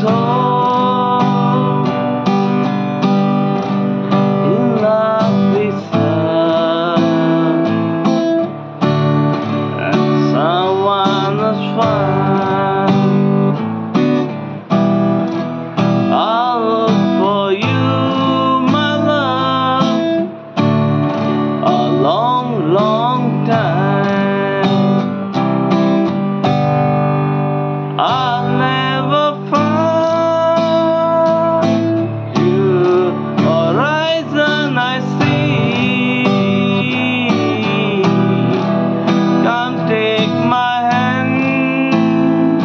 soul in love with her, and someone was found. I'll look for you, my love, a long, long time. I'll never find you, horizon I see. Come take my hand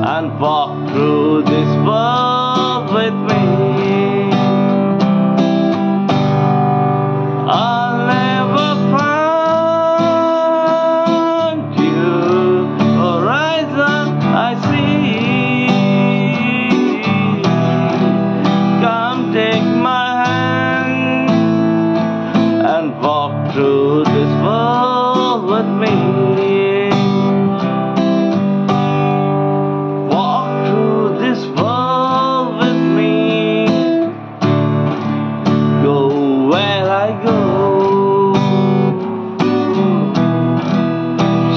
and walk through this world with me. I'll never find you, horizon I see. Come take my hand and walk through this world with me. Walk through this world with me. Go where I go.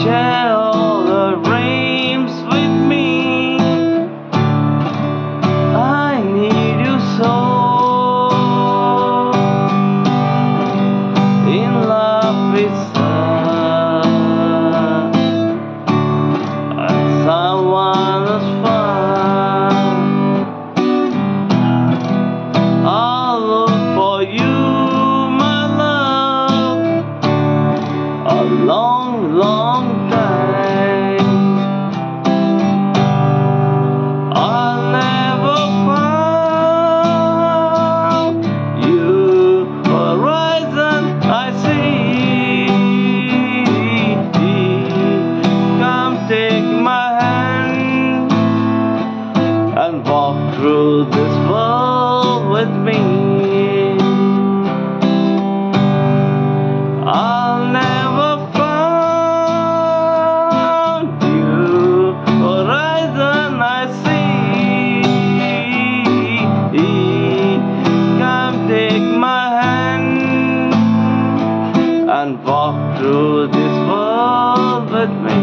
Share all the dreams with me. I need you so. In love with her, and someone was found. I'll look for you, my love, a long, long time. I'll never find you, horizon I see. Come take my hand and walk through this world with me. I'll never find you, horizon I see. Come take my hand and walk through this world with me.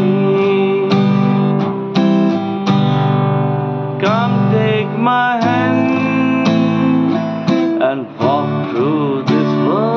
Come take my hand and walk through this world.